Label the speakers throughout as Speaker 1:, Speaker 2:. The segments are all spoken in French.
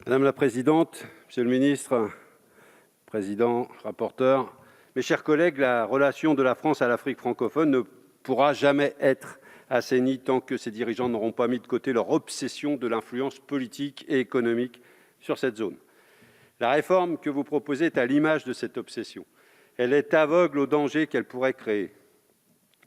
Speaker 1: Madame la présidente, monsieur le ministre, président, rapporteur, mes chers collègues, la relation de la France à l'Afrique francophone ne pourra jamais être assainie tant que ses dirigeants n'auront pas mis de côté leur obsession de l'influence politique et économique sur cette zone. La réforme que vous proposez est à l'image de cette obsession. Elle est aveugle aux dangers qu'elle pourrait créer.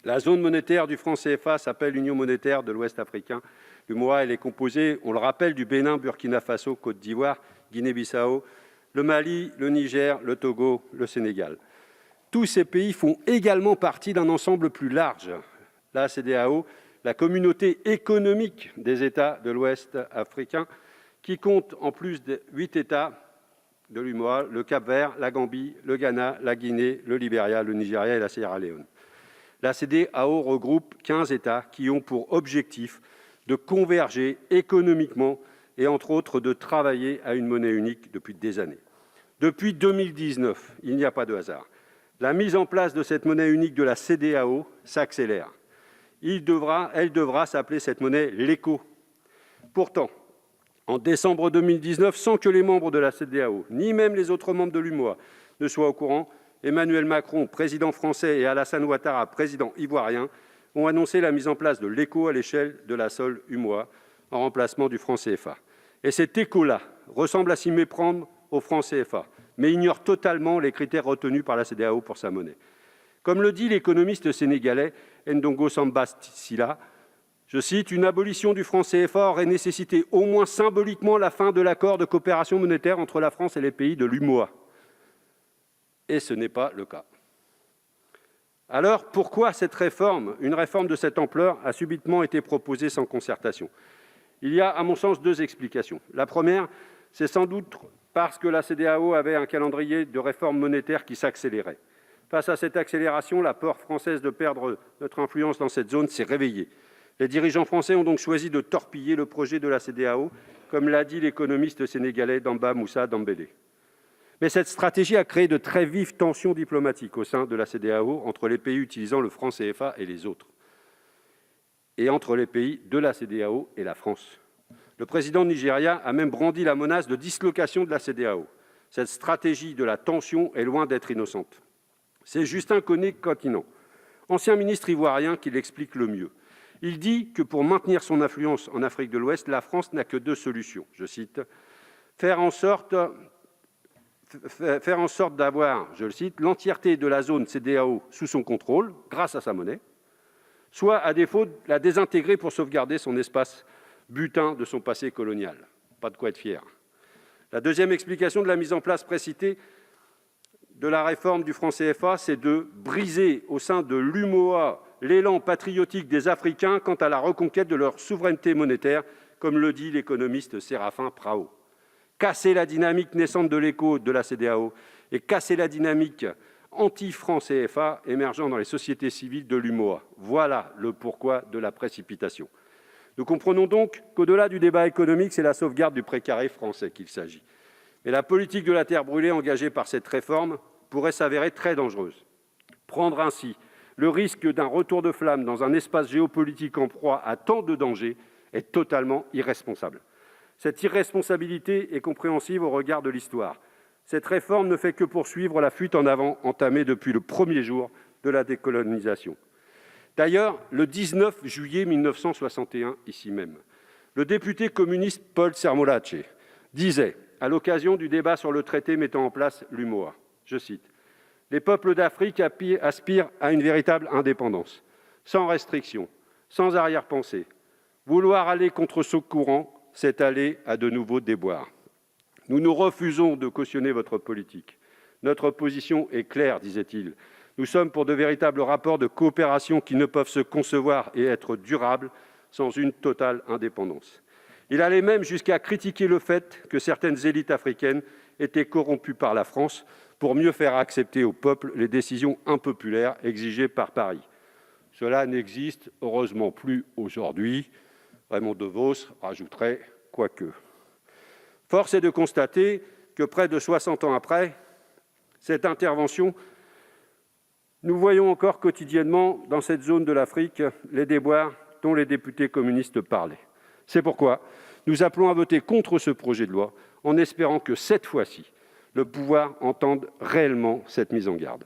Speaker 1: La zone monétaire du franc CFA s'appelle l'Union monétaire de l'Ouest africain. L'UMOA, elle est composée, on le rappelle, du Bénin, Burkina Faso, Côte d'Ivoire, Guinée-Bissau, le Mali, le Niger, le Togo, le Sénégal. Tous ces pays font également partie d'un ensemble plus large, la CEDEAO, la communauté économique des États de l'Ouest africain, qui compte en plus de 8 États de l'UMOA, le Cap-Vert, la Gambie, le Ghana, la Guinée, le Libéria, le Nigeria et la Sierra Leone. La CEDEAO regroupe 15 États qui ont pour objectif de converger économiquement et, entre autres, de travailler à une monnaie unique depuis des années. Depuis 2019, il n'y a pas de hasard. La mise en place de cette monnaie unique de la CEDEAO s'accélère. Elle devra s'appeler cette monnaie l'ECO. Pourtant, en décembre 2019, sans que les membres de la CEDEAO, ni même les autres membres de l'UMOA, ne soient au courant, Emmanuel Macron, président français, et Alassane Ouattara, président ivoirien, ont annoncé la mise en place de l'ECO à l'échelle de la seule UMOA, en remplacement du franc CFA. Et cet ECO-là ressemble à s'y méprendre au franc CFA, mais ignore totalement les critères retenus par la CEDEAO pour sa monnaie. Comme le dit l'économiste sénégalais Ndongo Samba Sylla, je cite, « Une abolition du franc CFA aurait nécessité au moins symboliquement la fin de l'accord de coopération monétaire entre la France et les pays de l'UMOA. » Et ce n'est pas le cas. Alors, pourquoi cette réforme, une réforme de cette ampleur, a subitement été proposée sans concertation ? Il y a, à mon sens, deux explications. La première, c'est sans doute parce que la CEDEAO avait un calendrier de réforme monétaire qui s'accélérait. Face à cette accélération, la peur française de perdre notre influence dans cette zone s'est réveillée. Les dirigeants français ont donc choisi de torpiller le projet de la CEDEAO, comme l'a dit l'économiste sénégalais Damba Moussa Dembélé. Mais cette stratégie a créé de très vives tensions diplomatiques au sein de la CEDEAO entre les pays utilisant le franc CFA et les autres, et entre les pays de la CEDEAO et la France. Le président Nigeria a même brandi la menace de dislocation de la CEDEAO. Cette stratégie de la tension est loin d'être innocente. C'est Justin Koné-Kointan, ancien ministre ivoirien, qui l'explique le mieux. Il dit que pour maintenir son influence en Afrique de l'Ouest, la France n'a que deux solutions. Je cite, « faire en sorte d'avoir, je le cite, l'entièreté de la zone CEDEAO sous son contrôle, grâce à sa monnaie, soit, à défaut, la désintégrer pour sauvegarder son espace butin de son passé colonial. » Pas de quoi être fier. La deuxième explication de la mise en place précitée de la réforme du franc CFA, c'est de briser au sein de l'UMOA l'élan patriotique des Africains quant à la reconquête de leur souveraineté monétaire, comme le dit l'économiste Séraphin Prao. Casser la dynamique naissante de l'ECO de la CEDEAO et casser la dynamique anti-franc CFA émergeant dans les sociétés civiles de l'UMOA. Voilà le pourquoi de la précipitation. Nous comprenons donc qu'au-delà du débat économique, c'est la sauvegarde du précaré français qu'il s'agit. Mais la politique de la terre brûlée engagée par cette réforme pourrait s'avérer très dangereuse. Prendre ainsi le risque d'un retour de flamme dans un espace géopolitique en proie à tant de dangers est totalement irresponsable. Cette irresponsabilité est compréhensible au regard de l'histoire. Cette réforme ne fait que poursuivre la fuite en avant entamée depuis le premier jour de la décolonisation. D'ailleurs, le 19 juillet 1961, ici même, le député communiste Paul Sermolacci disait, à l'occasion du débat sur le traité mettant en place l'UMOA, je cite, « Les peuples d'Afrique aspirent à une véritable indépendance, sans restriction, sans arrière-pensée. Vouloir aller contre ce courant, c'est aller à de nouveaux déboires. Nous nous refusons de cautionner votre politique. Notre position est claire, disait-il. Nous sommes pour de véritables rapports de coopération qui ne peuvent se concevoir et être durables sans une totale indépendance. » Il allait même jusqu'à critiquer le fait que certaines élites africaines étaient corrompues par la France pour mieux faire accepter au peuple les décisions impopulaires exigées par Paris. Cela n'existe heureusement plus aujourd'hui. Raymond Devos rajouterait « quoique ». Force est de constater que près de 60 ans après cette intervention, nous voyons encore quotidiennement dans cette zone de l'Afrique les déboires dont les députés communistes parlaient. C'est pourquoi nous appelons à voter contre ce projet de loi, en espérant que, cette fois-ci, le pouvoir entende réellement cette mise en garde.